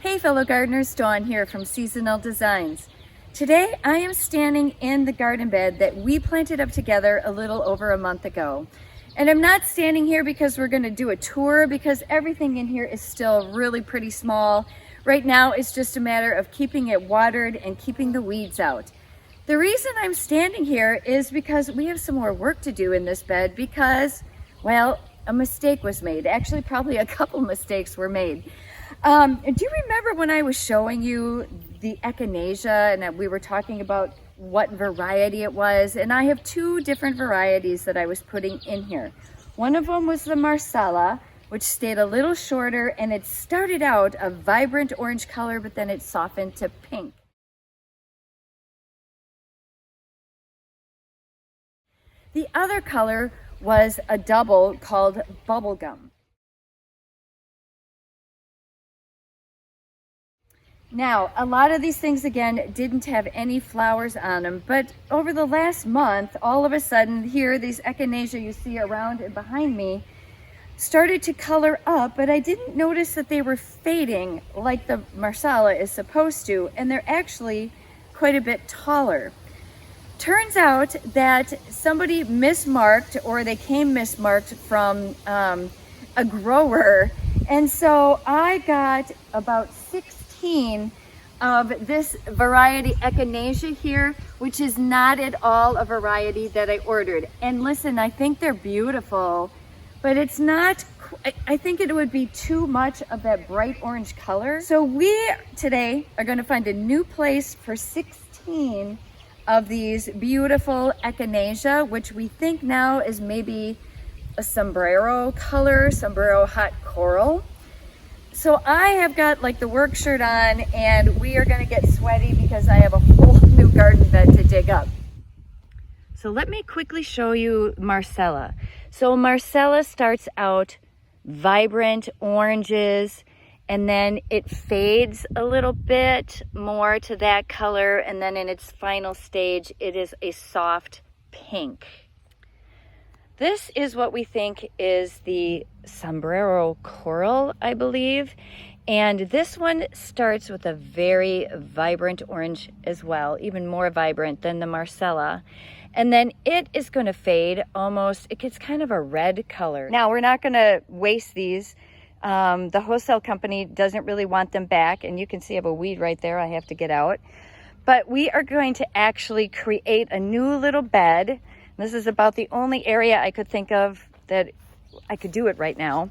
Hey fellow gardeners, Dawn here from Seasonal Designs. Today I am standing in the garden bed that we planted up together a little over a month ago. And I'm not standing here because we're going to do a tour, because everything in here is still really pretty small. Right now it's just a matter of keeping it watered and keeping the weeds out. The reason I'm standing here is because we have some more work to do in this bed because, well, a mistake was made. Actually, probably a couple mistakes were made. Do you remember when I was showing you the echinacea and we were talking about what variety it was? And I have two different varieties that I was putting in here. One of them was the Marsala, which stayed a little shorter, and it started out a vibrant orange color, but then it softened to pink. The other color was a double called Bubblegum. Now, a lot of these things, again, didn't have any flowers on them, but over the last month, all of a sudden, here, these echinacea you see around and behind me started to color up, but I didn't notice that they were fading like the Marsala is supposed to, and they're actually quite a bit taller. Turns out that somebody mismarked, or they came mismarked from a grower, and so I got about 16 of this variety echinacea here, which is not at all a variety that I ordered. And listen, I think they're beautiful, but it's not, I think it would be too much of that bright orange color. So we today are going to find a new place for 16 of these beautiful echinacea, which we think now is maybe a sombrero color, sombrero hot coral. So I have got like the work shirt on, and we are going to get sweaty because I have a whole new garden bed to dig up. So let me quickly show you Marsala. So Marsala starts out vibrant oranges, and then it fades a little bit more to that color, and then in its final stage it is a soft pink. This is what we think is the sombrero coral, I believe. And this one starts with a very vibrant orange as well, even more vibrant than the Marsala. And then it is going to fade almost, it gets kind of a red color. Now, we're not going to waste these. The wholesale company doesn't really want them back. And you can see I have a weed right there I have to get out. But we are going to actually create a new little bed. This is about the only area I could think of that I could do it right now,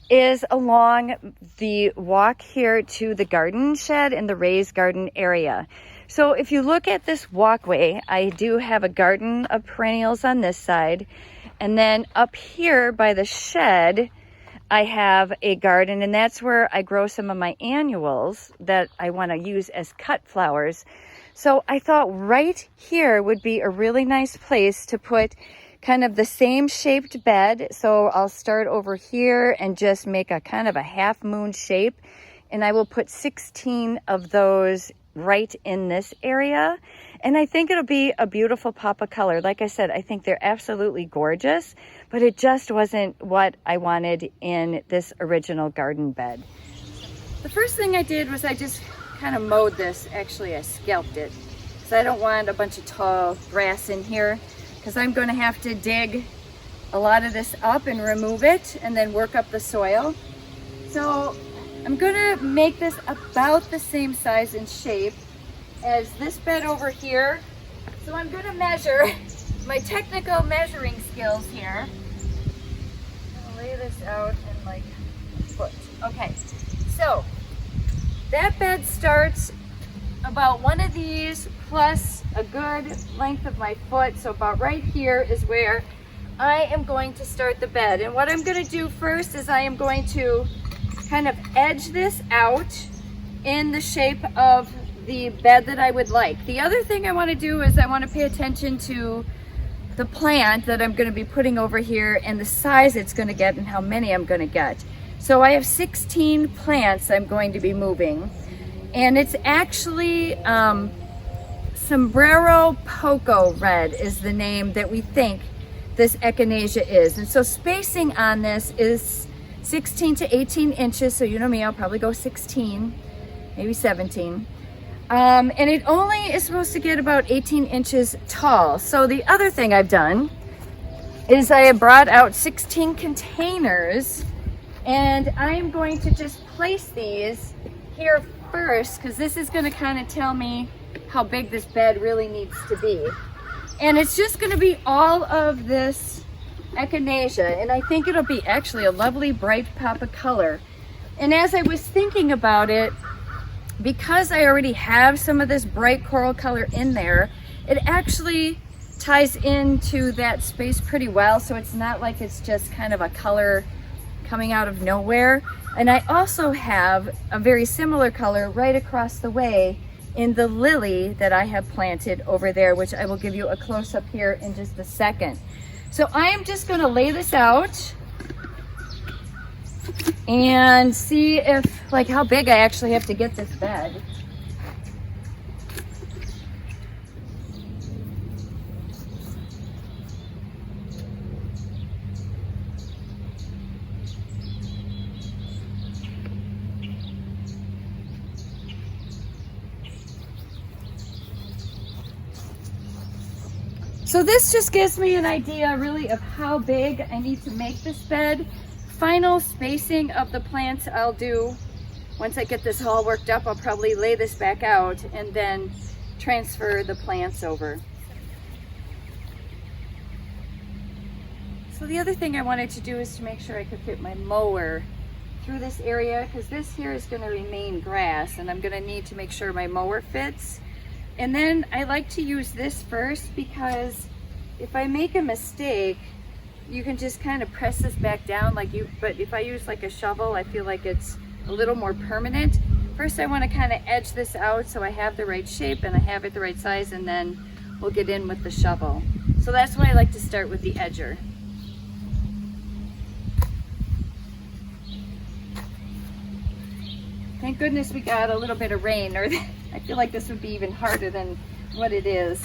is along the walk here to the garden shed in the raised garden area. So if you look at this walkway, I do have a garden of perennials on this side. And then up here by the shed, I have a garden, and that's where I grow some of my annuals that I want to use as cut flowers. So I thought right here would be a really nice place to put kind of the same shaped bed. So I'll start over here and just make a kind of a half moon shape. And I will put 16 of those right in this area. And I think it'll be a beautiful pop of color. Like I said, I think they're absolutely gorgeous, but it just wasn't what I wanted in this original garden bed. The first thing I did was I just kind of mowed this. Actually, I scalped it because I don't want a bunch of tall grass in here, because I'm going to have to dig a lot of this up and remove it and then work up the soil. So I'm going to make this about the same size and shape as this bed over here. So I'm going to measure my technical measuring skills here. I'm going to lay this out in like a foot. Okay, so that bed starts about one of these plus a good length of my foot. So about right here is where I am going to start the bed. And what I'm going to do first is I am going to kind of edge this out in the shape of the bed that I would like. The other thing I want to do is I want to pay attention to the plant that I'm going to be putting over here and the size it's going to get and how many I'm going to get. So I have 16 plants I'm going to be moving, and it's actually Sombrero Poco Red is the name that we think this echinacea is. And so spacing on this is 16 to 18 inches. So you know me, I'll probably go 16. maybe 17. And it only is supposed to get about 18 inches tall. So the other thing I've done is I have brought out 16 containers, and I am going to just place these here first, because this is going to kind of tell me how big this bed really needs to be. And it's just going to be all of this echinacea, and I think it'll be actually a lovely bright pop of color. And as I was thinking about it, because I already have some of this bright coral color in there, it actually ties into that space pretty well, so it's not like it's just kind of a color coming out of nowhere. And I also have a very similar color right across the way in the lily that I have planted over there, which I will give you a close-up here in just a second. So I am just going to lay this out and see if, like, how big I actually have to get this bed. So this just gives me an idea really of how big I need to make this bed. Final spacing of the plants I'll do once I get this all worked up. I'll probably lay this back out and then transfer the plants over. So the other thing I wanted to do is to make sure I could fit my mower through this area, because this here is going to remain grass, and I'm going to need to make sure my mower fits. And then I like to use this first, because if I make a mistake, you can just kind of press this back down but if I use like a shovel, I feel like it's a little more permanent. First, I want to kind of edge this out so I have the right shape and I have it the right size, and then we'll get in with the shovel. So that's why I like to start with the edger. Thank goodness we got a little bit of rain, or I feel like this would be even harder than what it is.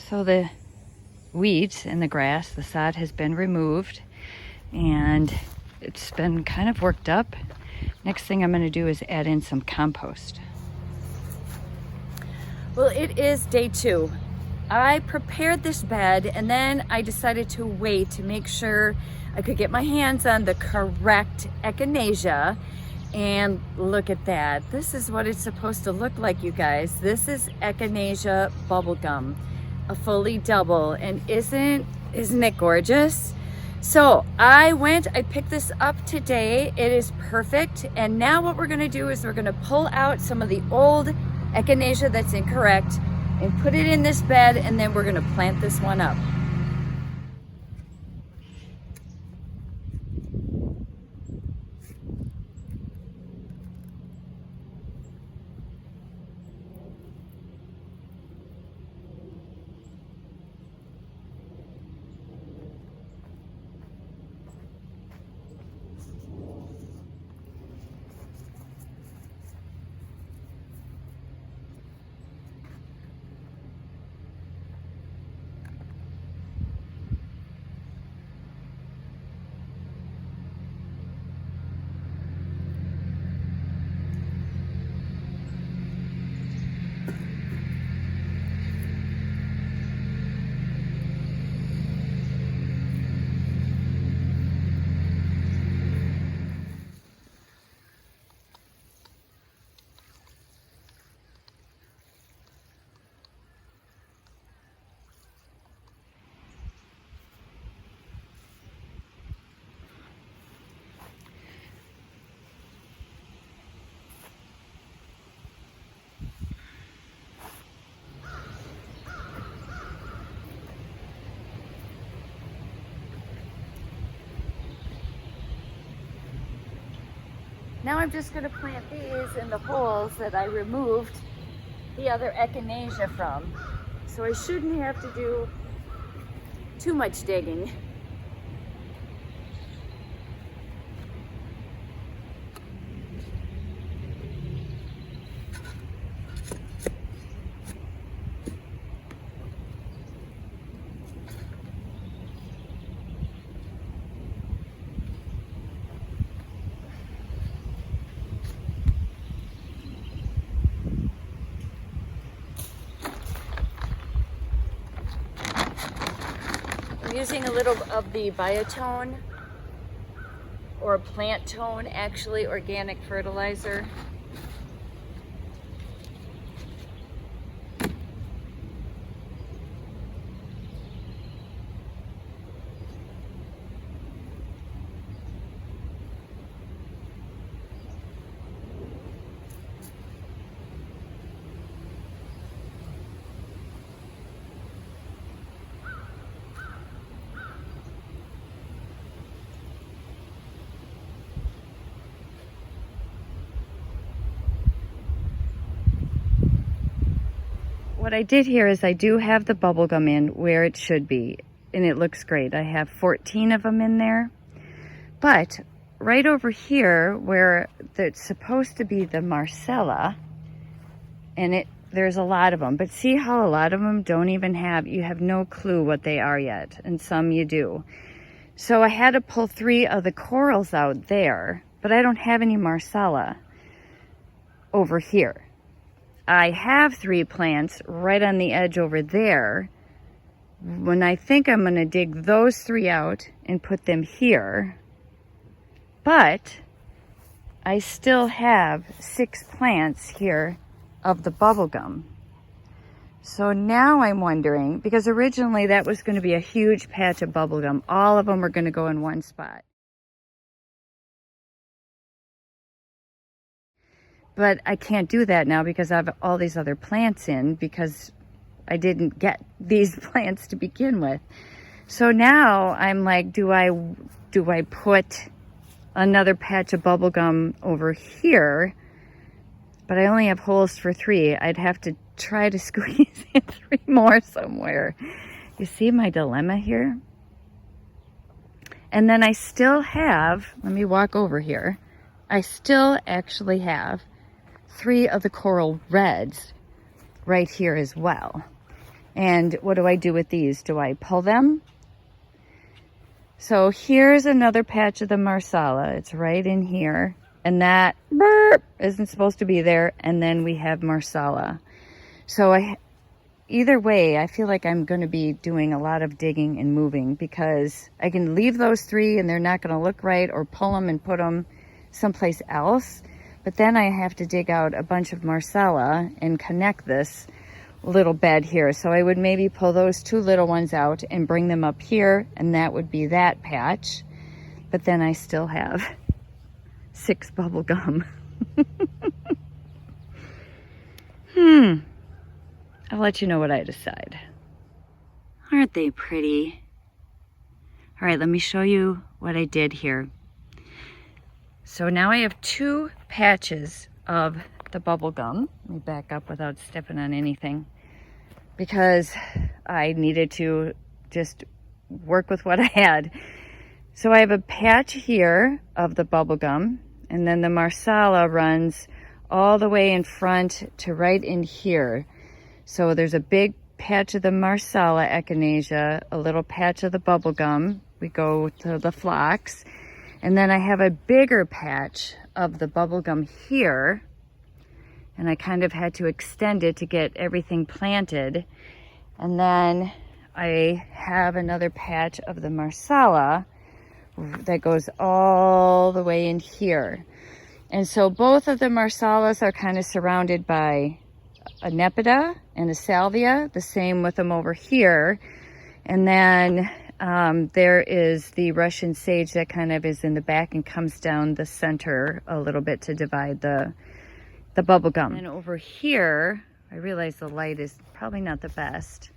So the weeds and the grass, the sod has been removed, and it's been kind of worked up. Next thing I'm going to do is add in some compost. Well, it is day 2. I prepared this bed, and then I decided to wait to make sure I could get my hands on the correct echinacea. And look at that. This is what it's supposed to look like, you guys. This is echinacea bubblegum, a fully double, and isn't it gorgeous? So I picked this up today. It is perfect. And now what we're going to do is we're going to pull out some of the old echinacea that's incorrect and put it in this bed, and then we're going to plant this one up. Now I'm just gonna plant these in the holes that I removed the other echinacea from. So I shouldn't have to do too much digging. I'm using a little of the biotone, or plant tone, actually, organic fertilizer. What I did here is I do have the bubble gum in where it should be, and it looks great. I have 14 of them in there. But right over here where it's supposed to be the Marcella, and there's a lot of them, but see how a lot of them don't even you have no clue what they are yet, and some you do. So I had to pull 3 of the corals out there, but I don't have any Marcella over here. I have 3 plants right on the edge over there. When I think I'm going to dig those 3 out and put them here, but I still have 6 plants here of the bubblegum. So now I'm wondering, because originally that was going to be a huge patch of bubblegum. All of them are going to go in one spot. But I can't do that now because I have all these other plants in, because I didn't get these plants to begin with. So now I'm like, do I put another patch of bubblegum over here? But I only have holes for 3. I'd have to try to squeeze in 3 more somewhere. You see my dilemma here? And then I still have, let me walk over here. I still actually have 3 of the coral reds right here as well. And what do I do with these? Do I pull them? So here's another patch of the Marsala. It's right in here. And that isn't supposed to be there. And then we have Marsala. So either way, I feel like I'm going to be doing a lot of digging and moving, because I can leave those 3 and they're not going to look right, or pull them and put them someplace else. But then I have to dig out a bunch of Marsala and connect this little bed here. So I would maybe pull those 2 little ones out and bring them up here, and that would be that patch. But then I still have 6 bubble gum. I'll let you know what I decide. Aren't they pretty? All right, let me show you what I did here. So now I have 2 patches of the bubble gum. Let me back up without stepping on anything, because I needed to just work with what I had. So I have a patch here of the bubble gum, and then the Marsala runs all the way in front to right in here. So there's a big patch of the Marsala echinacea, a little patch of the bubble gum. We go to the phlox. And then I have a bigger patch of the bubblegum here, and I kind of had to extend it to get everything planted. And then I have another patch of the Marsala that goes all the way in here. And so both of the Marsalas are kind of surrounded by a Nepeta and a Salvia, the same with them over here. And then there is the Russian sage that kind of is in the back and comes down the center a little bit to divide the bubble gum. And over here, I realize the light is probably not the best.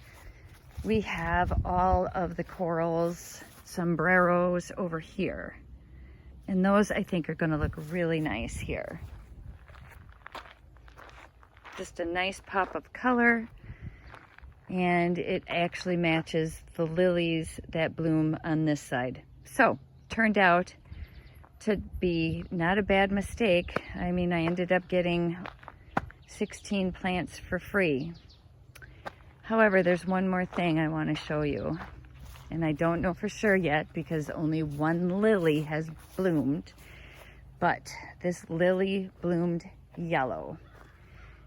We have all of the corals, sombreros over here. And those I think are going to look really nice here. Just a nice pop of color, and it actually matches the lilies that bloom on this side. So, turned out to be not a bad mistake. I mean, I ended up getting 16 plants for free. However, there's one more thing I want to show you. And I don't know for sure yet because only one lily has bloomed. But this lily bloomed yellow.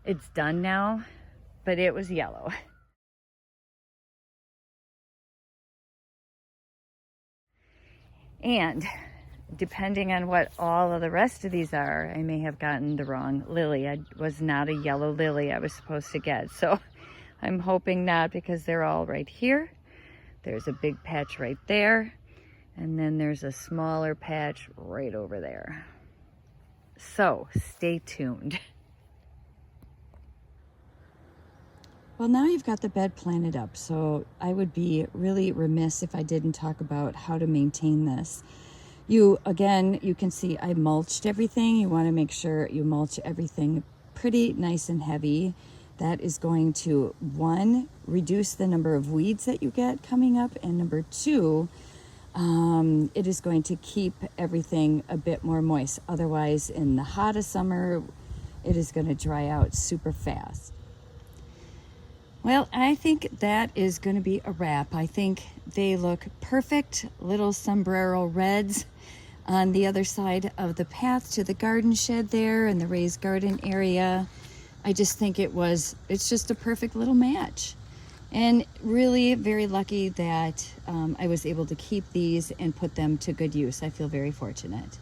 It's done now, but it was yellow. And depending on what all of the rest of these are, I may have gotten the wrong lily. I was not a yellow lily I was supposed to get. So I'm hoping not, because they're all right here. There's a big patch right there. And then there's a smaller patch right over there. So stay tuned. Well, now you've got the bed planted up, so I would be really remiss if I didn't talk about how to maintain this. Again, you can see I mulched everything. You want to make sure you mulch everything pretty nice and heavy. That is going to, one, reduce the number of weeds that you get coming up, and number two, it is going to keep everything a bit more moist. Otherwise, in the hottest summer, it is going to dry out super fast. Well, I think that is going to be a wrap. I think they look perfect, little sombrero reds on the other side of the path to the garden shed there and the raised garden area. I just think it's just a perfect little match. And really very lucky that I was able to keep these and put them to good use. I feel very fortunate.